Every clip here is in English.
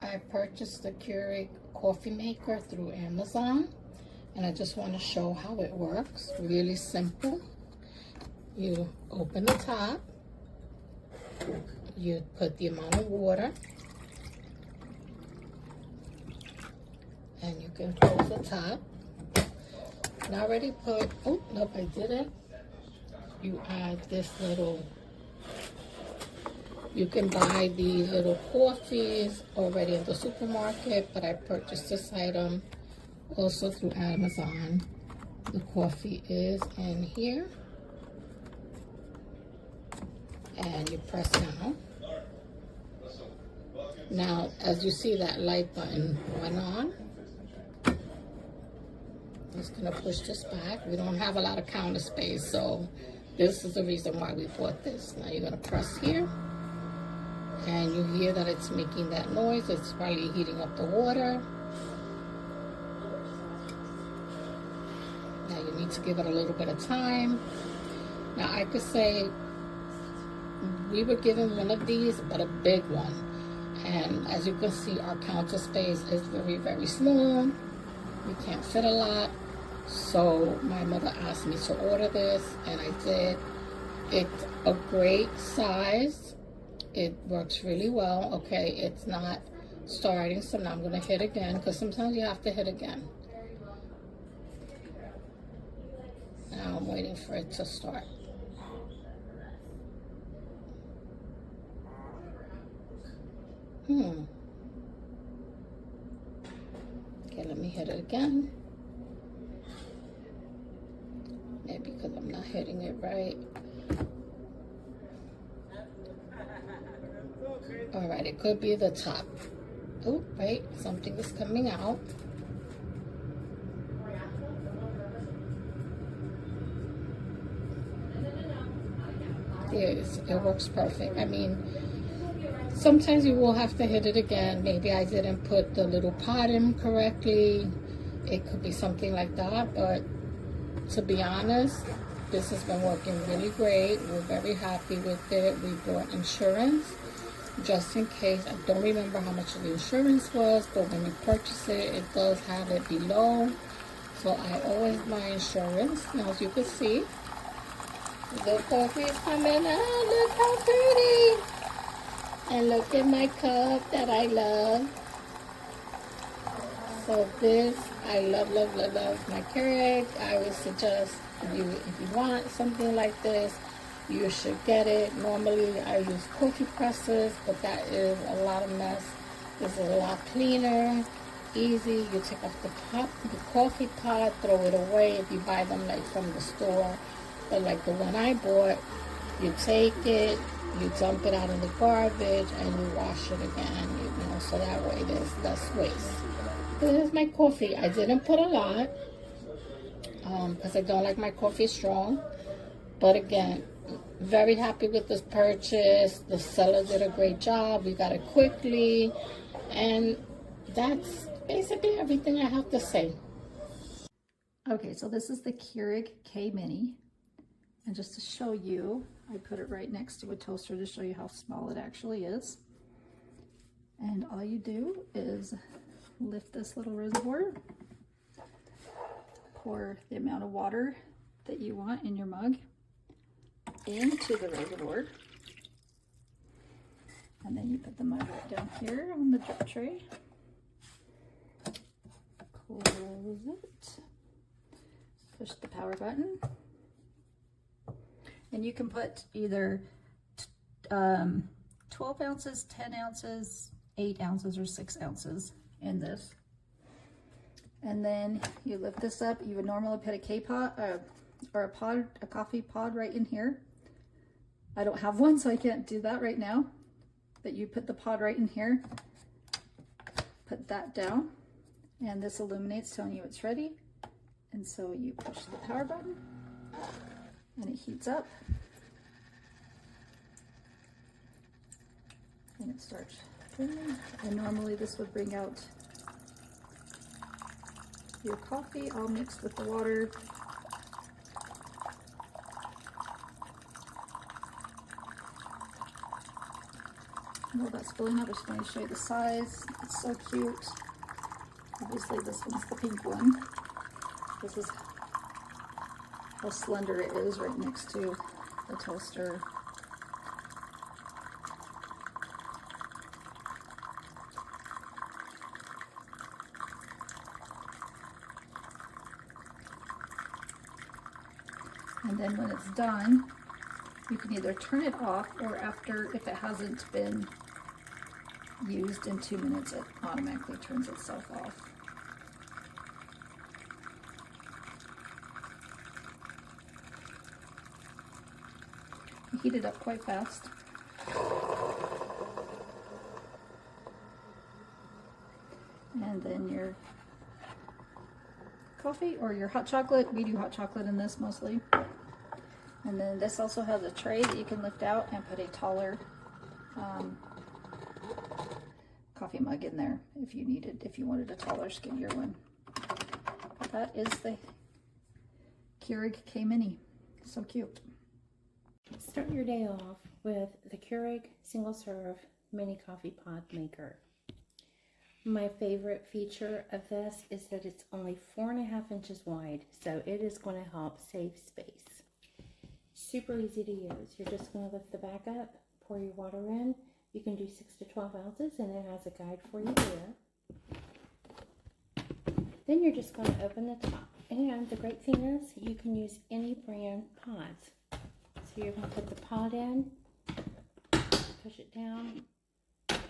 I purchased the Keurig coffee maker through Amazon, and I just want to show how it works. Really simple. You open the top, you put the amount of water, and you can close the top. And I already put, oh, nope, I didn't. You add this little, you can buy the little coffees already at the supermarket, but I purchased this item also through Amazon. The coffee is in here. And you press down. Now, as you see, that light button went on. I'm just gonna push this back. We don't have a lot of counter space, so this is the reason why we bought this. Now you're gonna press here, and you hear that it's making that noise. It's probably heating up the water. Now you need to give it a little bit of time. Now I could say we were given one of these, but a big one. And as you can see, our counter space is very, very small. We can't fit a lot. So my mother asked me to order this, and I did. It's a great size. It works really well. Okay, it's not starting, so now I'm gonna hit again, because sometimes you have to hit again. Now I'm waiting for it to start. Okay, let me hit it again. Maybe because I'm not hitting it right. All right, it could be the top. Oh, wait, something is coming out. Yes, it works perfect. I mean, sometimes you will have to hit it again. Maybe I didn't put the little pot in correctly. It could be something like that, but to be honest, this has been working really great. We're very happy with it. We bought insurance just in case. I don't remember how much the insurance was, but when you purchase it, it does have it below. So I always buy insurance. Now, as you can see, the coffee is coming out. Look how pretty. And look at my cup that I love. So this, I love, love, love, love my Keurig. I would suggest you, if you want something like this, you should get it. Normally I use coffee presses, but that is a lot of mess. This is a lot cleaner, easy. You take off the coffee pot, throw it away if you buy them like from the store. But like the one I bought, you take it, you dump it out in the garbage, and you wash it again, you know, so that way there's less waste. This is my coffee. I didn't put a lot because I don't like my coffee strong. But again, very happy with this purchase. The seller did a great job. We got it quickly. And that's basically everything I have to say. Okay, so this is the Keurig K Mini. And just to show you, I put it right next to a toaster to show you how small it actually is. And all you do is lift this little reservoir, pour the amount of water that you want in your mug into the reservoir, and then you put the mug right down here on the drip tray, close it, push the power button, and you can put either 12 ounces, 10 ounces, 8 ounces, or 6 ounces in this. And then you lift this up. You would normally put a K-pot or a coffee pod right in here. I don't have one, so I can't do that right now. But you put the pod right in here, put that down, and this illuminates telling you it's ready. And so you push the power button, and it heats up. And it starts burning. And normally this would bring out your coffee all mixed with the water. While that's spilling out, I just want to show you the size. It's so cute. Obviously this one's the pink one. This is how slender it is right next to the toaster. And then when it's done, you can either turn it off, or after, if it hasn't been used in 2 minutes, it automatically turns itself off. You heat it up quite fast. And then your coffee or your hot chocolate. We do hot chocolate in this mostly. And then this also has a tray that you can lift out and put a taller coffee mug in there if you needed, if you wanted a taller, skinnier one. But that is the Keurig K Mini. So cute. Start your day off with the Keurig single serve mini coffee pod maker. My favorite feature of this is that it's only 4.5 inches wide, so it is going to help save space. Super easy to use. You're just going to lift the back up, pour your water in. You can do 6 to 12 ounces, and it has a guide for you there. Then you're just going to open the top. And the great thing is you can use any brand pods. So you're going to put the pod in, push it down,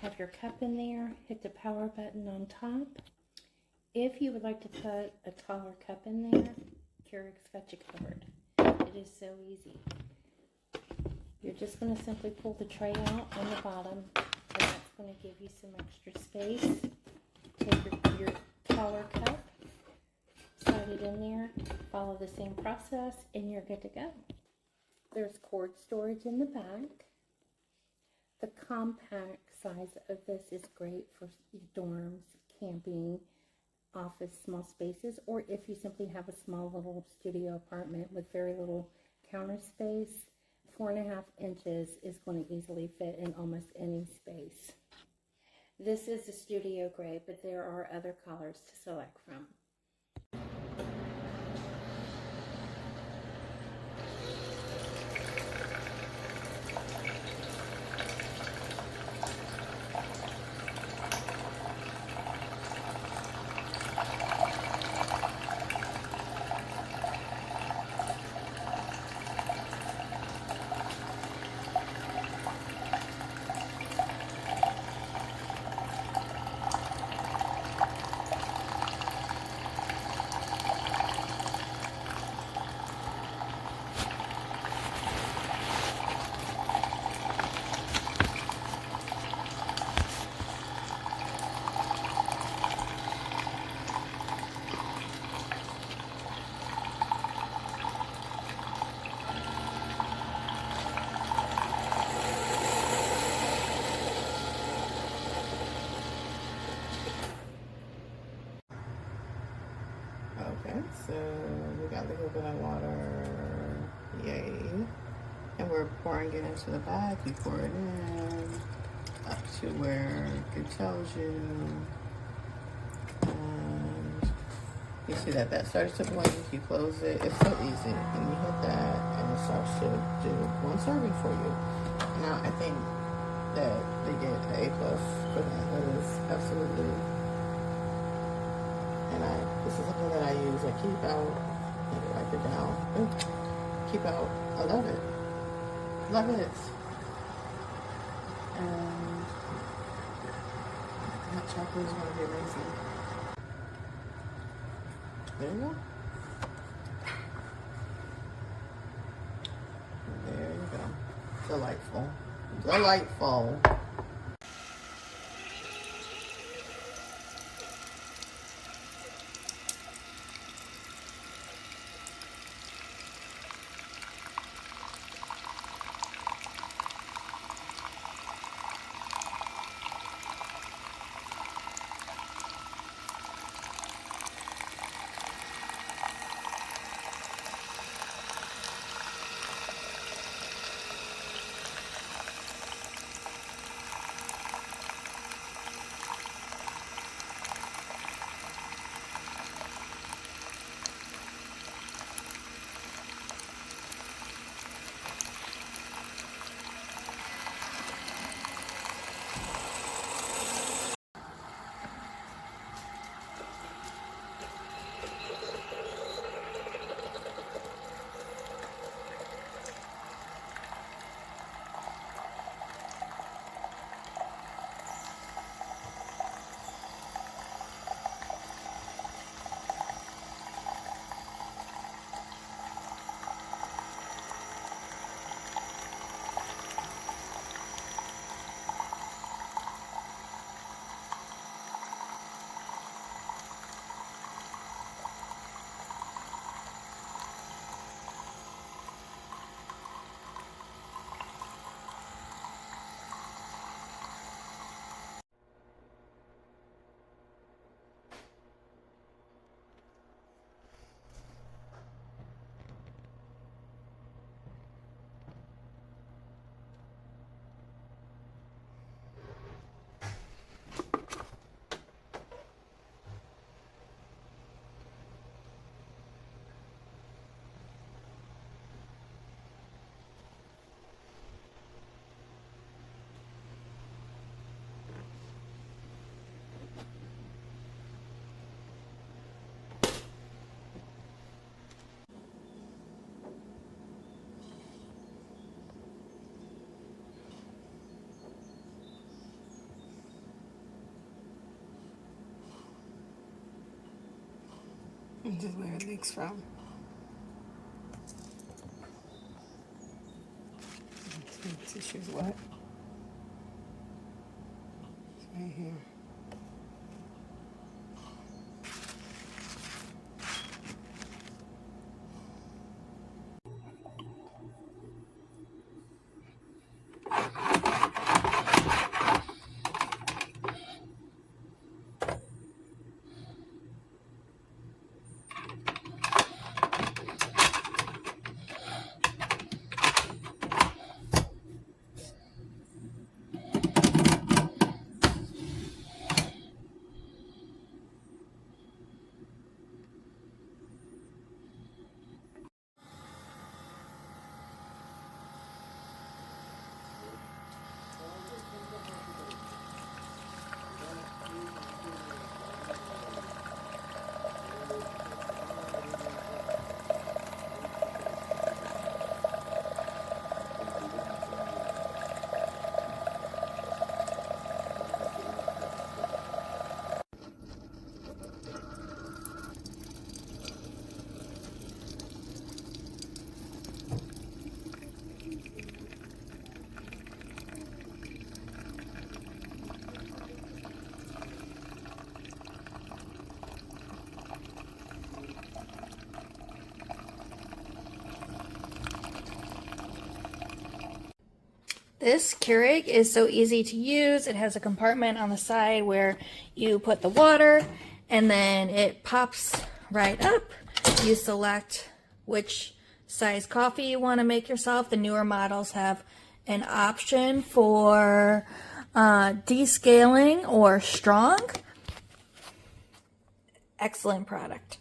have your cup in there, hit the power button on top. If you would like to put a taller cup in there, Keurig's got you covered. It is so easy. You're just going to simply pull the tray out on the bottom, and that's going to give you some extra space. Take your taller cup, slide it in there, follow the same process, and you're good to go. There's cord storage in the back. The compact size of this is great for dorms, camping, office, small spaces, or if you simply have a small little studio apartment with very little counter space. 4.5 inches is going to easily fit in almost any space. This is the studio gray, but there are other colors to select from. Okay, so we got the coconut water, yay. And we're pouring it into the bag. You pour it in up to where it tells you. And you see that starts to blink. You close it. It's so easy. And you hit that and it starts to do one serving for you. Now, I think that they get an A+ for that. That is absolutely. And this is something that I use. I keep out. Let me wipe it down. Keep out. I love it. Love it. And hot chocolate is going to be amazing. There you go. There you go. Delightful. Delightful. This is where it leaks from. Tissue's wet. It's right here. This Keurig is so easy to use. It has a compartment on the side where you put the water and then it pops right up. You select which size coffee you want to make yourself. The newer models have an option for descaling or strong. Excellent product.